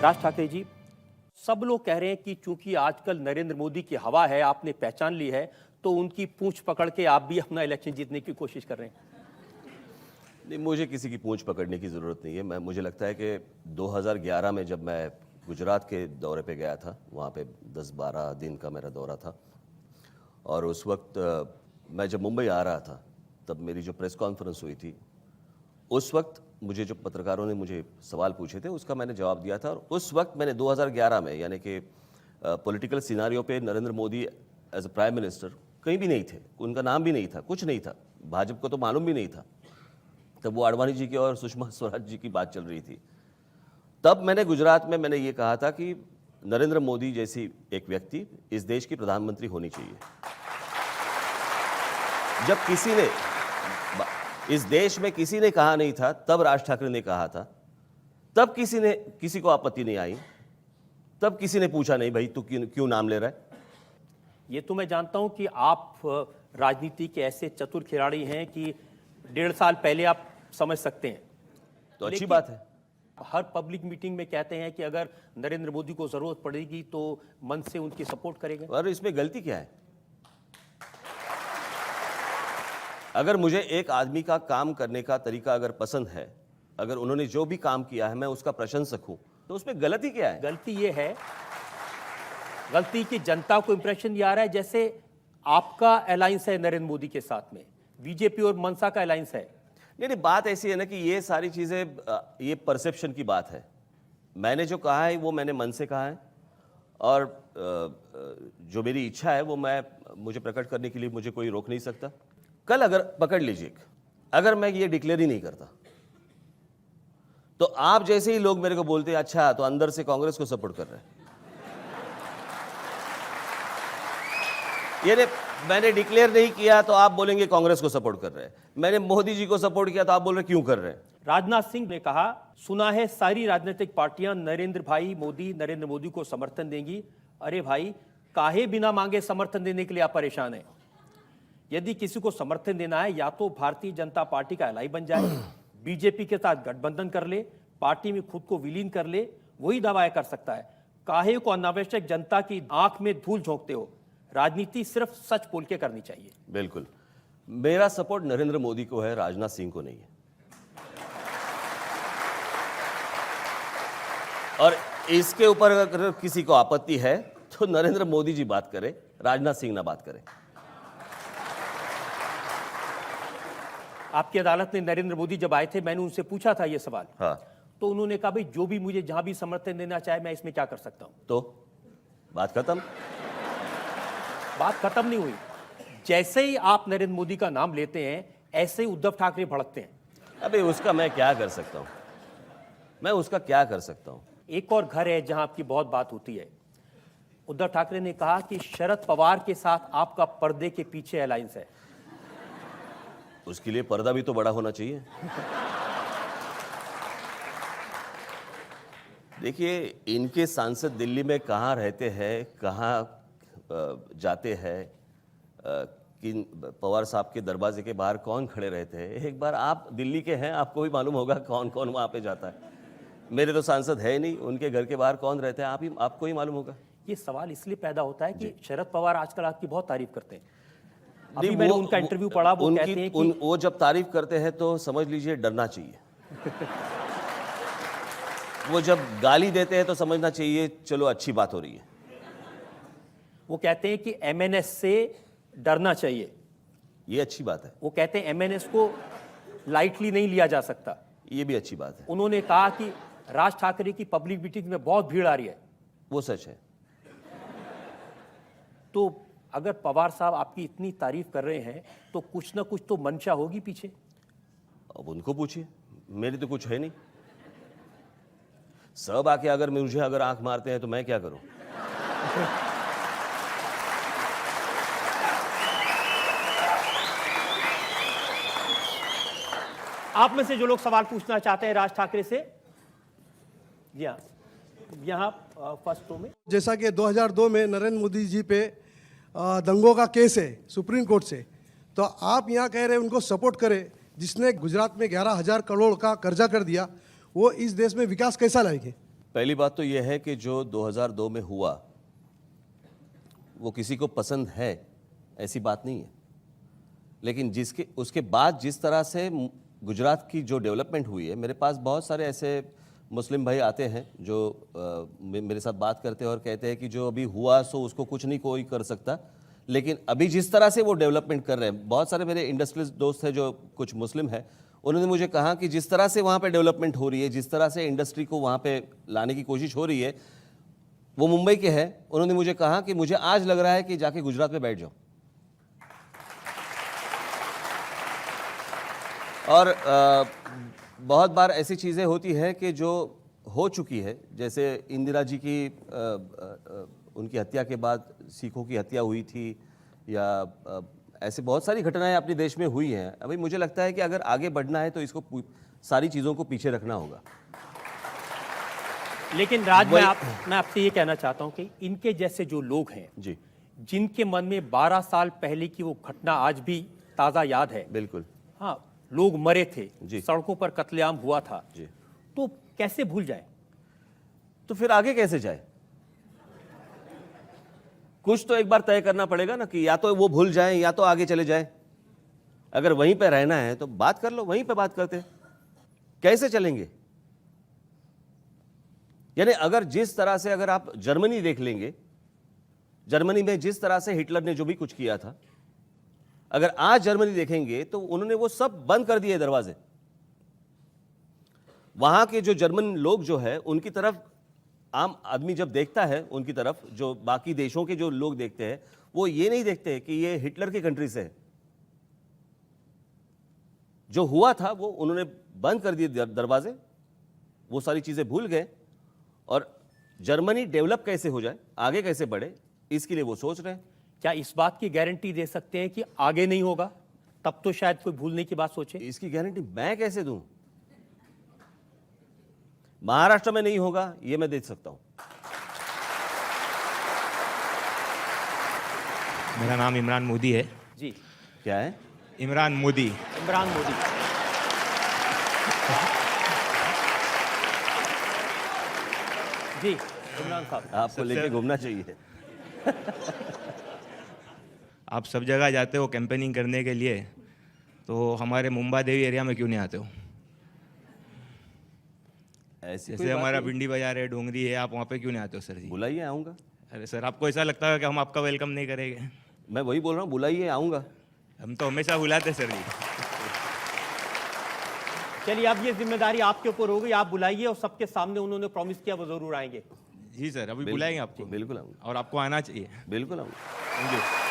राज ठाकरे जी, सब लोग कह रहे हैं कि चूंकि आजकल नरेंद्र मोदी की हवा है, आपने पहचान ली है, तो उनकी पूंछ पकड़ के आप भी अपना इलेक्शन जीतने की कोशिश कर रहे हैं। नहीं, मुझे किसी की पूंछ पकड़ने की ज़रूरत नहीं है। मुझे लगता है कि 2011 में जब मैं गुजरात के दौरे पे गया था, वहाँ पे 10-12 दिन का मेरा दौरा था, और उस वक्त मैं जब मुंबई आ रहा था, तब मेरी जो प्रेस कॉन्फ्रेंस हुई थी, उस वक्त मुझे जो पत्रकारों ने मुझे सवाल पूछे थे, उसका मैंने जवाब दिया था। और उस वक्त मैंने 2011 में, यानी कि पॉलिटिकल सिनारियो पे Narendra Modi as a prime minister कहीं भी नहीं थे, उनका नाम भी नहीं था, कुछ नहीं था, भाजपा को तो मालूम भी नहीं था। तब वो आडवाणी जी की और सुषमा स्वराज जी की बात चल रही थी। तब मैंने गुजरात में मैंने ये कहा था कि नरेंद्र मोदी जैसी एक व्यक्ति इस देश की प्रधानमंत्री होनी चाहिए। जब किसी ने इस देश में किसी ने कहा नहीं था, तब राज ठाकरे ने कहा था। तब किसी को आपत्ति नहीं आई, तब किसी ने पूछा नहीं भाई तू क्यों नाम ले रहा है। ये तो मैं जानता हूं कि आप राजनीति के ऐसे चतुर खिलाड़ी हैं कि 1.5 साल पहले आप समझ सकते हैं। तो अच्छी बात है। हर पब्लिक मीटिंग में कहते हैं कि अगर नरेंद्र मोदी को जरूरत पड़ेगी तो मन से उनकी सपोर्ट करेंगे। और इसमें गलती क्या है? अगर मुझे एक आदमी का काम करने का तरीका अगर पसंद है, अगर उन्होंने जो भी काम किया है मैं उसका प्रशंसक हूं, तो उसमें गलती क्या है? गलती ये है, गलती की जनता को इंप्रेशन ये आ रहा है जैसे आपका अलायंस है नरेंद्र मोदी के साथ में, बीजेपी और मनसा का अलायंस है। नहीं, बात ऐसी है ना कि ये सारी चीजें, ये परसेप्शन की बात है। मैंने जो कहा है वो मैंने मन से कहा है, और जो मेरी इच्छा है वो मुझे प्रकट करने के लिए मुझे कोई रोक नहीं सकता। कल अगर पकड़ लीजिए, अगर मैं ये डिक्लेयर ही नहीं करता, तो आप जैसे ही लोग मेरे को बोलते हैं अच्छा तो अंदर से कांग्रेस को सपोर्ट कर रहे हैं। ये मैंने डिक्लेयर नहीं किया तो आप बोलेंगे कांग्रेस को सपोर्ट कर रहे हैं, मैंने मोदी जी को सपोर्ट किया तो आप बोल रहे क्यों कर रहे हैं। राजनाथ सिंह ने कहा, सुना है सारी राजनीतिक पार्टियां नरेंद्र मोदी को समर्थन देंगी। अरे भाई, काहे बिना मांगे समर्थन देने के लिए आप परेशान हैं? यदि किसी को समर्थन देना है, या तो भारतीय जनता पार्टी का एलाई बन जाए, बीजेपी के साथ गठबंधन कर ले, पार्टी में खुद को विलीन कर ले, वही दावा कर सकता है। काहे को अनावश्यक जनता की आंख में धूल झोंकते हो? राजनीति सिर्फ सच बोल के करनी चाहिए। बिल्कुल, मेरा सपोर्ट नरेंद्र मोदी को है, राजनाथ सिंह को नहीं है। और इसके ऊपर अगर किसी को आपत्ति है तो नरेंद्र मोदी जी बात करें, राजनाथ सिंह ना बात करें। आपकी अदालत ने नरेंद्र मोदी जब आए थे, मैंने उनसे पूछा था ये सवाल। हाँ। तो उन्होंने कहा भाई जो भी मुझे जहां भी समर्थन देना चाहे मैं इसमें क्या कर सकता हूं। तो बात खत्म। बात खत्म नहीं हुई। जैसे ही आप नरेंद्र मोदी का नाम लेते हैं, ऐसे ही उद्धव ठाकरे भड़कते हैं। अबे उसका मैं क्या कर सकता हूं? मैं उसका क्या कर सकता हूं? एक और घर है जहां आपकी बहुत बात होती है। उद्धव ठाकरे ने कहा कि शरद पवार के साथ आपका पर्दे के पीछे अलायंस है। उसके लिए पर्दा भी तो बड़ा होना चाहिए। देखिए, इनके सांसद दिल्ली में कहाँ रहते हैं, कहाँ जाते हैं, किन पवार साहब के दरवाजे के बाहर कौन खड़े रहते हैं, एक बार आप दिल्ली के हैं, आपको भी मालूम होगा कौन कौन वहाँ पे जाता है। मेरे तो सांसद है नहीं, उनके घर के बाहर कौन रहते हैं आपको ही मालूम होगा। ये सवाल इसलिए पैदा होता है कि शरद पवार आजकल आपकी बहुत तारीफ करते हैं। अभी मैंने उनका इंटरव्यू पढ़ा, वो कहते हैं कि वो जब तारीफ करते हैं तो समझ लीजिए डरना चाहिए। वो जब गाली देते हैं तो समझना चाहिए चलो अच्छी बात हो रही है। वो कहते हैं कि एमएनएस से डरना चाहिए, ये अच्छी बात है। वो कहते हैं एमएनएस को लाइटली नहीं लिया जा सकता, ये भी अच्छी बात है। उन्होंने कहा कि राज ठाकरे की पब्लिक मीटिंग में बहुत भीड़ आ रही है, वो सच है। तो अगर पवार साहब आपकी इतनी तारीफ कर रहे हैं तो कुछ ना कुछ तो मंशा होगी पीछे। अब उनको पूछिए, मेरी तो कुछ है नहीं। सब आके अगर मुझे आंख मारते हैं तो मैं क्या करूं? आप में से जो लोग सवाल पूछना चाहते हैं राज ठाकरे से, जी हाँ, यहाँ फर्स्ट रो में। जैसा कि 2002 में नरेंद्र मोदी जी पे दंगों का केस है सुप्रीम कोर्ट से, तो आप यहाँ कह रहे हैं उनको सपोर्ट करें, जिसने गुजरात में 11,000 करोड़ का कर्जा कर दिया, वो इस देश में विकास कैसा लाएंगे? पहली बात तो यह है कि जो 2002 में हुआ वो किसी को पसंद है ऐसी बात नहीं है, लेकिन उसके बाद जिस तरह से गुजरात की जो डेवलपमेंट हुई है, मेरे पास बहुत सारे ऐसे मुस्लिम भाई आते हैं जो मेरे साथ बात करते हैं और कहते हैं कि जो अभी हुआ सो उसको कुछ नहीं कोई कर सकता, लेकिन अभी जिस तरह से वो डेवलपमेंट कर रहे हैं, बहुत सारे मेरे इंडस्ट्रियलिस्ट दोस्त हैं जो कुछ मुस्लिम हैं, उन्होंने मुझे कहा कि जिस तरह से वहाँ पे डेवलपमेंट हो रही है, जिस तरह से इंडस्ट्री को वहाँ पे लाने की कोशिश हो रही है, वो मुंबई के हैं, उन्होंने मुझे कहा कि मुझे आज लग रहा है कि जाके गुजरात में बैठ जाओ। और बहुत बार ऐसी चीज़ें होती हैं कि जो हो चुकी है, जैसे इंदिरा जी की उनकी हत्या के बाद सिखों की हत्या हुई थी, या ऐसे बहुत सारी घटनाएं अपने देश में हुई हैं। अभी मुझे लगता है कि अगर आगे बढ़ना है तो इसको सारी चीज़ों को पीछे रखना होगा। लेकिन राज, मैं आपसे ये कहना चाहता हूं कि इनके जैसे जो लोग हैं जी, जिनके मन में 12 साल पहले की वो घटना आज भी ताज़ा याद है, बिल्कुल, हाँ, लोग मरे थे, जी, सड़कों पर कत्लेआम हुआ था जी, तो कैसे भूल जाए? तो फिर आगे कैसे जाए? कुछ तो एक बार तय करना पड़ेगा ना कि या तो वो भूल जाएं या तो आगे चले जाएं। अगर वहीं पे रहना है तो बात कर लो, वहीं पे बात करते हैं। कैसे चलेंगे? यानी अगर जिस तरह से, अगर आप जर्मनी देख लेंगे, जर्मनी में जिस तरह से हिटलर ने जो भी कुछ किया था, अगर आज जर्मनी देखेंगे तो उन्होंने वो सब बंद कर दिए दरवाजे। वहां के जो जर्मन लोग जो है उनकी तरफ आम आदमी जब देखता है, उनकी तरफ जो बाकी देशों के जो लोग देखते हैं, वो ये नहीं देखते कि ये हिटलर की कंट्री से है। जो हुआ था वो उन्होंने बंद कर दिए दरवाजे, वो सारी चीजें भूल गए, और जर्मनी डेवलप कैसे हो जाए, आगे कैसे बढ़े, इसके लिए वो सोच रहे हैं। क्या इस बात की गारंटी दे सकते हैं कि आगे नहीं होगा? तब तो शायद कोई भूलने की बात सोचे। इसकी गारंटी मैं कैसे दूं? महाराष्ट्र में नहीं होगा ये मैं देख सकता हूं। मेरा नाम इमरान मोदी है। जी, क्या है? इमरान मोदी। इमरान मोदी। जी, इमरान साहब, आपको लेके घूमना चाहिए। आप सब जगह जाते हो कैंपेनिंग करने के लिए, तो हमारे मुंबा देवी एरिया में क्यों नहीं आते हो? ऐसी जैसे हमारा भिंडी बाजार है, डोंगरी है, आप वहाँ पे क्यों नहीं आते हो सर जी? बुलाइए, आऊंगा। अरे सर, आपको ऐसा लगता है कि हम आपका वेलकम नहीं करेंगे? मैं वही बोल रहा हूँ, बुलाइए, आऊंगा। हम तो हमेशा बुलाते सर जी। चलिए अब ये जिम्मेदारी आपके ऊपर होगी, आप बुलाइए और सबके सामने उन्होंने प्रॉमिस किया वो जरूर आएंगे। जी सर, अभी बुलाएंगे आपको। बिल्कुल आऊंगा, और आपको आना चाहिए। बिल्कुल आऊंगा। Thank you.